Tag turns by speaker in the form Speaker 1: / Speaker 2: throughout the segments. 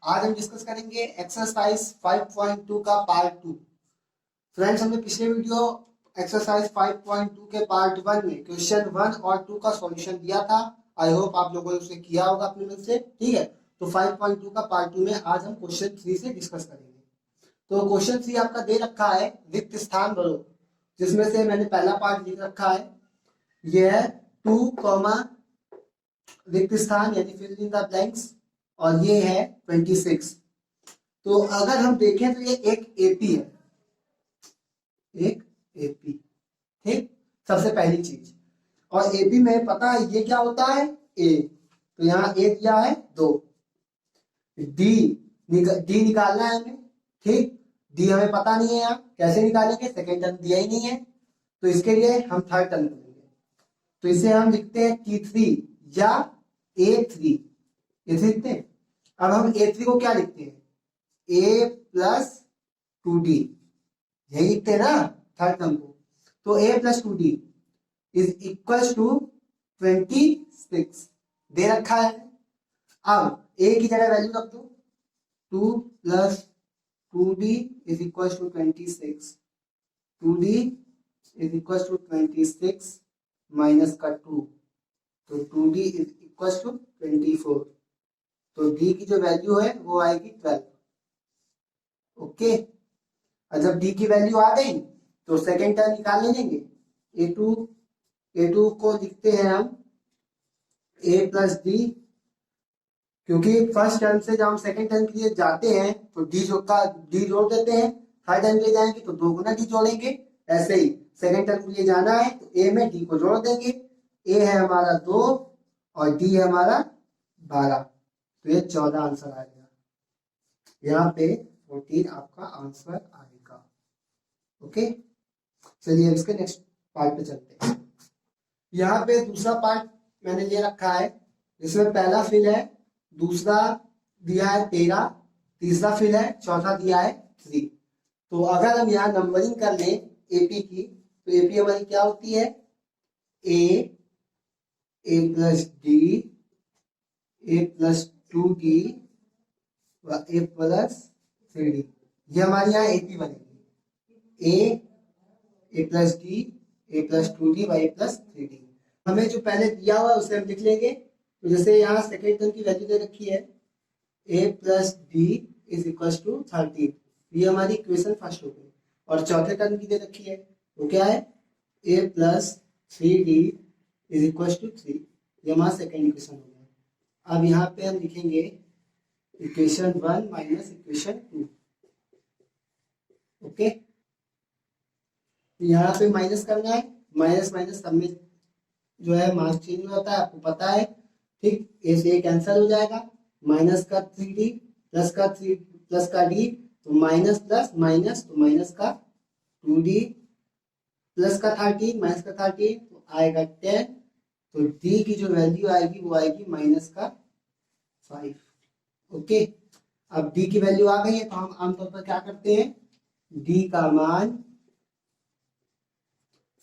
Speaker 1: आज हम डिस्कस करेंगे एक्सरसाइज 5.2 का पार्ट 2। फ्रेंड्स, हमने पिछले वीडियो एक्सरसाइज 5.2 के पार्ट 1 में क्वेश्चन 1 और 2 का सॉल्यूशन दिया था। आई होप आप लोगों ने उसे किया होगा अपने मन से। ठीक है, तो 5.2 का पार्ट 2 में आज हम क्वेश्चन 3 से डिस्कस करेंगे। तो क्वेश्चन 3 आपका दे रखा है रिक्त स्थान भरो, जिसमें से मैंने पहला पार्ट लिख रखा है, यह है 2, रिक्त स्थान यानी फिल इन द ब्लैंक्स, और ये है 26। तो अगर हम देखें तो ये एक एपी है, एक एपी। ठीक, सबसे पहली चीज। और एपी में पता है ये क्या होता है, ए। तो यहाँ ए दिया है 2। डी निकालना है हमें। ठीक, डी हमें पता नहीं है, यहाँ कैसे निकालेंगे, सेकेंड टर्म दिया ही नहीं है, तो इसके लिए हम थर्ड टर्म करेंगे। तो इसे हम लिखते हैं T3 या A3, इसे लिखते हैं। अब हम A3 को क्या लिखते हैं, A प्लस 2D, यही लिखते हैं ना थर्ड टर्म को। तो A plus 2D is equal to 26 दे रखा है। अब A की जगह वैल्यू रख दो, 2 plus 2D is equal to 26। 2D is equal to 26 minus का 2, तो 2D इज इक्वल टू 24। तो D की जो वैल्यू है वो आएगी 12। ओके, और जब D की वैल्यू आ गई तो सेकेंड टर्म निकालने लेंगे। A2 को लिखते हैं हम A प्लस डी, क्योंकि फर्स्ट टर्म से जब हम सेकेंड टर्म के लिए जाते हैं तो डी जोड़ देते हैं, थर्ड टर्म के लिए जाएंगे तो 2 गुना डी जोड़ेंगे। ऐसे ही सेकेंड टर्म के लिए जाना है तो ए में डी को जोड़ देंगे। ए है हमारा 2 और डी है हमारा 12, तो ये 14 आंसर आ गया। यहाँ पे 14 आपका आंसर आएगा। ओके, चलिए इसके नेक्स्ट पार्ट पे चलते हैं। यहाँ पे दूसरा पार्ट मैंने ले रखा है, जिसमें पहला फिल है, दूसरा दिया है 13, तीसरा फिल है, चौथा दिया है 3। तो अगर हम यहाँ नंबरिंग कर लें एपी की, तो एपी हमारी क्या होती है, A plus D, A plus 2D, A plus 3D। ये हमारे यहाँ एपी बनेगी, ए प्लस डी, ए प्लस 2D व ए प्लस 3D। हमें जो पहले दिया हुआ है उसे हम लिख लेंगे। तो जैसे यहाँ सेकेंड टर्म की वैल्यू दे रखी है, A plus D is equal to 13, ये हमारी इक्वेशन फर्स्ट हो गई। और चौथे टर्म की दे रखी है, वो क्या है, A plus 3D is equal to 3, ये हमारा सेकेंड इक्वेशन हो गया। अब यहाँ पे हम लिखेंगे इक्वेशन 1 माइनस इक्वेशन 2। ओके, यहाँ पे माइनस करना है, माइनस माइनस सब में जो है मार्क चेंज होता है, आपको पता है। ठीक, ए से कैंसिल हो जाएगा, माइनस का 3D प्लस का D, तो माइनस प्लस माइनस, तो माइनस का 2D प्लस का 13 माइनस का 13, तो आएगा 10। तो D की जो वैल्यू आएगी वो आएगी माइनस का 5। ओके, अब D की वैल्यू आ गई है तो हम आमतौर पर क्या करते हैं, D का मान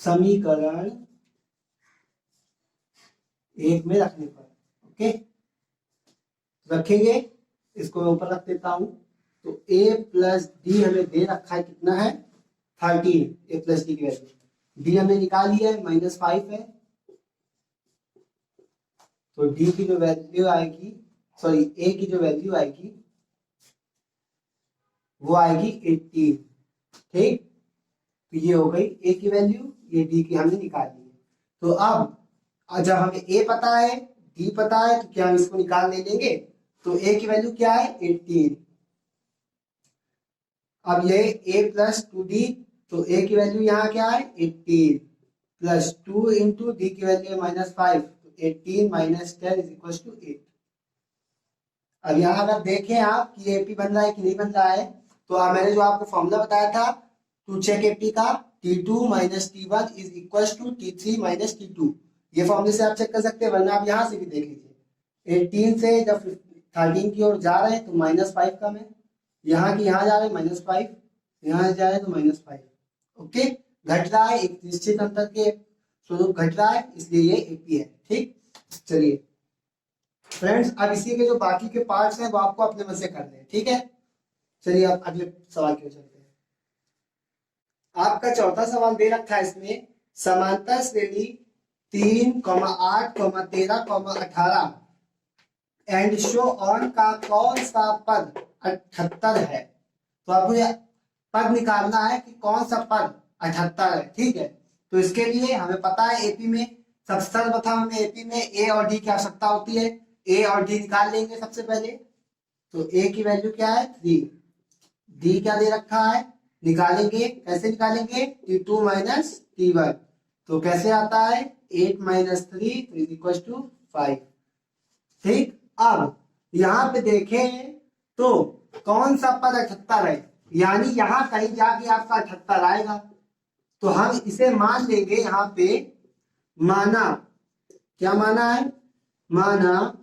Speaker 1: समीकरण 1 में रखने पर, ओके, रखेंगे। इसको मैं ऊपर रख देता हूं। तो a प्लस डी हमें दे रखा है, कितना है, 13। a प्लस डी की वैल्यू डी हमने निकाल लिया है, -5 है। तो डी की जो वैल्यू आएगी, सॉरी a की जो वैल्यू आएगी वो आएगी 18। ठीक, तो ये हो गई a की वैल्यू, ये d की हमने निकाल ली है। तो अब जब हमें a पता है, d पता है, तो क्या हम इसको निकाल ले लेंगे। तो a की वैल्यू क्या है, 18। अब ये a प्लस 2D, तो a की वैल्यू यहाँ क्या है, 18 प्लस 2 इंटू डी की वैल्यू है -5, तो 18 माइनस 10 इज इक्वल टू 8। अब यहाँ अगर देखें आप कि एपी बन रहा है कि नहीं बन रहा है, तो मैंने जो आपको फॉर्मूला बताया था टू चेक एपी का, T2 minus T1 is equal to T3 minus T2, ये फॉर्मूले से आप चेक कर सकते हैं, वरना आप यहाँ से भी देख लीजिए। 18 से जब 13 की ओर जा रहे हैं तो -5 कम है, यहाँ की यहाँ जा रहे हैं -5, यहाँ जा रहे हैं तो -5। ओके, घट रहा है, एक निश्चित अंतर के स्वरूप घट रहा है, इसलिए ये एपी है। ठीक, चलिए फ्रेंड्स अब इसी के जो बाकी के पार्ट्स हैं वो आपको अपने मन से करने हैं, ठीक है। चलिए अब अगले सवाल की ओर चलते हैं। आपका चौथा सवाल दे रखा है इसमें, समांतर श्रेणी 3,8,13,18 एंड शो ऑन का कौन सा पद 78 है। तो आपको ये पद निकालना है कि कौन सा पद 78 है, ठीक है। तो इसके लिए हमें पता है एपी में सबसे सर्वप्रथम हमें एपी में ए और डी की आवश्यकता होती है। ए और डी निकाल लेंगे सबसे पहले। तो ए की वैल्यू क्या है 3, डी क्या दे रखा है निकालेंगे, कैसे निकालेंगे T2 माइनस T1। तो कैसे आता है 8 माइनस 3 इज इक्वल टू 5, ठीक। अब यहाँ पे देखें तो कौन सा पद 78 है, यानी यहाँ कहीं जाके आपका 78 आएगा। तो हम इसे मान लेंगे यहाँ पे, माना क्या माना है, माना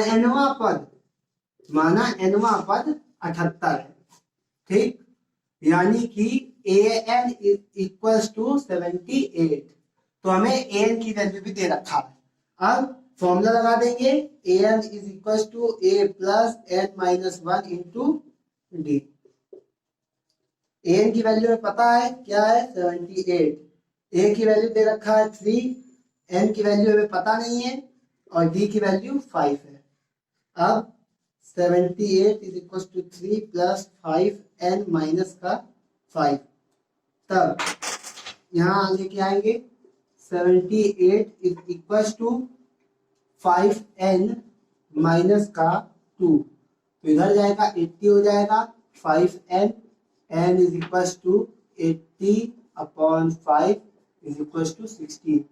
Speaker 1: एनवा पद, माना एनवा पद 78 है, ठीक। यानी कि an इज इक्वल टू 78। तो हमें an की वैल्यू भी दे रखा है। अब फॉर्मूला लगा देंगे, an is equal to a plus n minus 1 into D. an की वैल्यू हमें पता है क्या है 78, a की वैल्यू दे रखा है 3, n की वैल्यू हमें पता नहीं है और d की वैल्यू 5 है। अब 78 is equal to 3 plus 5n minus का 5, तब यहाँ लेके आएंगे 78 is equal to 5n minus का 2, तो इधर जाएगा 80 हो जाएगा 5n, n is equal to 80 upon 5 is equal to 16,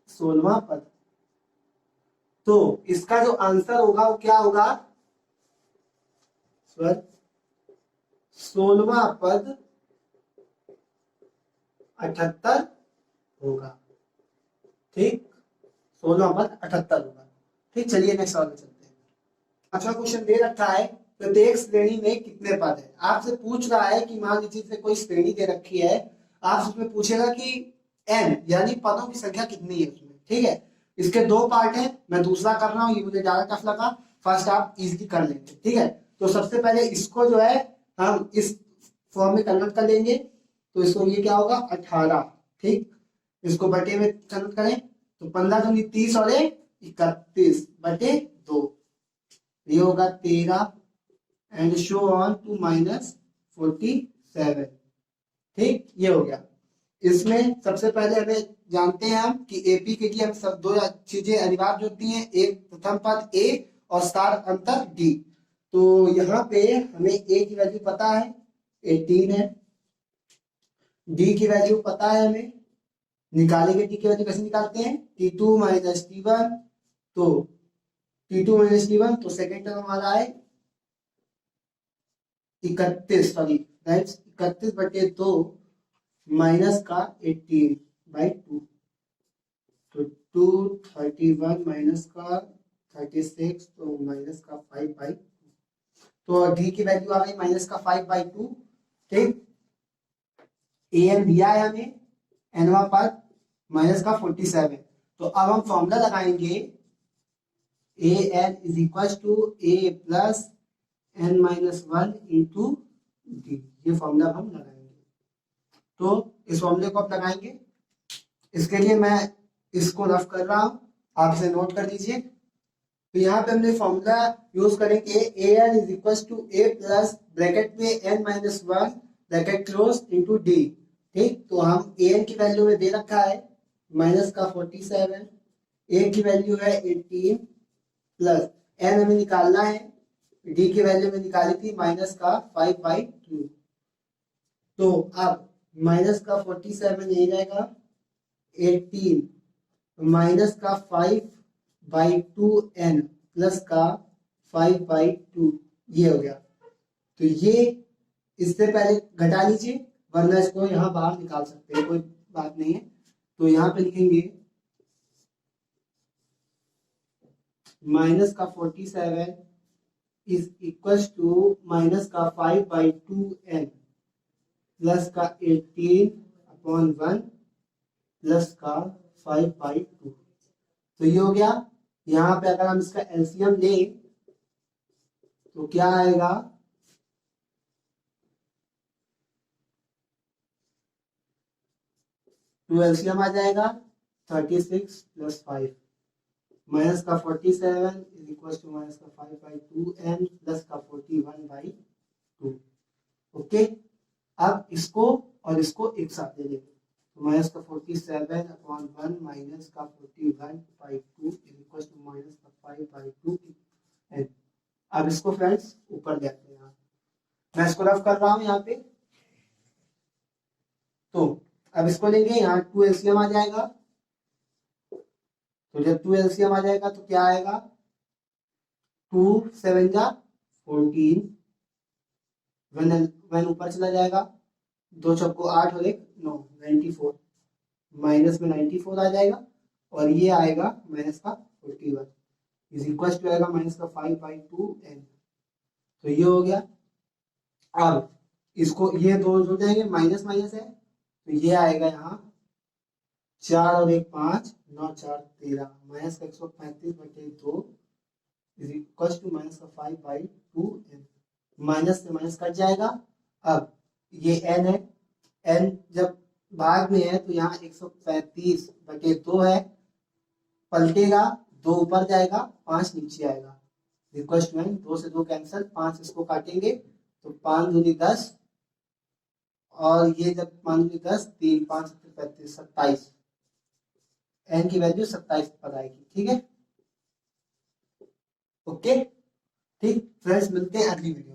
Speaker 1: 16वां पद। तो इसका जो आंसर होगा वो क्या होगा, 16वां पद 78 होगा, ठीक। 16वां पद 78 होगा, ठीक। चलिए नेक्स्ट सवाल में चलते हैं। अच्छा क्वेश्चन दे रखा है, प्रत्येक श्रेणी में कितने पद है। आपसे पूछ रहा है कि मान लीजिए से कोई श्रेणी दे रखी है, आप उसमें पूछेगा कि n यानी पदों की संख्या कितनी है उसमें, ठीक है। इसके दो पार्ट है, मैं दूसरा कर रहा हूँ, ये मुझे ज्यादा टफ लगा, फर्स्ट आप इजीली कर लेंगे, ठीक है। तो सबसे पहले इसको जो है हम इस फॉर्म में कन्वर्ट कर लेंगे। तो इसको ये क्या होगा 18, ठीक। इसको बटे में कन्वर्ट करें तो 15 दूनी 30 और 31 बटे 2, ये होगा 13 and so on to minus 47, ठीक। ये हो गया। इसमें सबसे पहले हमें जानते हैं हम कि एपी के लिए हम सब दो चीजें अनिवार्य होती हैं, एक प्रथम पद ए और स्टार अंतर डी। तो यहाँ पे हमें ए की वैल्यू पता है 18 है, डी की वैल्यू पता है हमें, निकालेंगे डी की वैल्यू कैसे निकालते हैं T2 माइनस T1। तो T2 माइनस T1 तो सेकेंड टर्म हमारा है 31, सॉरी 31 बटे 2 माइनस का 18 बाई 2, तो 231 माइनस का 36 तो माइनस का 5 बाई 2। तो डी की वैल्यू आ गई माइनस का 5 बाई 2, ठीक। an दिया है हमें एनवा पद माइनस का 47। तो अब हम फॉर्मूला लगाएंगे an is equal to a plus n minus 1 into D, ये फॉर्मूला हम लगाएंगे। तो इस फॉर्मूले को आप लगाएंगे, इसके लिए मैं इसको रफ कर रहा हूं, आप इसे नोट कर लीजिए। तो यहाँ पे हमने फॉर्मूला यूज करेंगे an is equal to a plus bracket में n minus 1 bracket close into D, ठीक। तो हम an की वैल्यू में दे रखा है माइनस का 47, a की वैल्यू है 18 प्लस n हमें निकालना है, डी की वैल्यू में निकाली थी माइनस का 5 बाई 2। तो अब माइनस का 47 ये जाएगा 18 माइनस का 5 बाई 2n प्लस का 5 बाई 2, ये हो गया। तो ये इससे पहले घटा लीजिए वरना इसको यहाँ बाहर निकाल सकते हैं, कोई बात नहीं है। तो यहाँ पे लिखेंगे माइनस का 47 इज इक्वल टू माइनस का 5 बाई 2n प्लस का 18 अपॉन 1 प्लस का 5 बाई 2। तो ये हो गया यहाँ पे अगर हम इसका एलसीएम लें तो क्या आएगा, टू एलसीएम आ जाएगा 36 प्लस 5 माइनस का 47 इज इक्वल टू माइनस का 5/2 प्लस का 41/2। ओके, अब इसको और इसको एक साथ ले लेंगे तो माइनस का 47/1 माइनस का 41/2 इज इक्वल टू माइनस का 5/2 एन। अब इसको फ्रेंड्स ऊपर लेते हैं, यहाँ मैं इसको रफ कर रहा हूँ यहाँ पे। तो अब इसको लेंगे, यहाँ 2 एलसीएम आ जाएगा, तो जब 2 एलसीएम आ जाएगा तो क्या आएगा, 2 7 जा 14, वन ऊपर चला जाएगा, 2 चौको 8 और 1 9 94, माइनस में 94 आ जाएगा और ये आएगा माइनस का 41 इज इक्वल टू आएगा माइनस का 5/2 एन। तो ये हो गया। अब इसको ये दो जुड़ जाएंगे, माइनस माइनस है तो ये आएगा यहाँ 4 और 1 5 9 4 13 माइनस का 135/2 इज इक्वल टू माइनस का 5/2 एन। माइनस से माइनस कट जाएगा। अब ये एन है, एन जब भाग में है तो यहाँ 135/2 है, पलटेगा 2 ऊपर जाएगा 5 नीचे आएगा, इक्वल टू एन। 2 से 2 कैंसिल, 5 इसको काटेंगे तो 5 दूनी 10 और ये जब 5 दूनी 10 3 5 35 27, एन की वैल्यू 27 पर आएगी। ठीक है, ओके, ठीक फ्रेंड्स, मिलते हैं अगली वीडियो।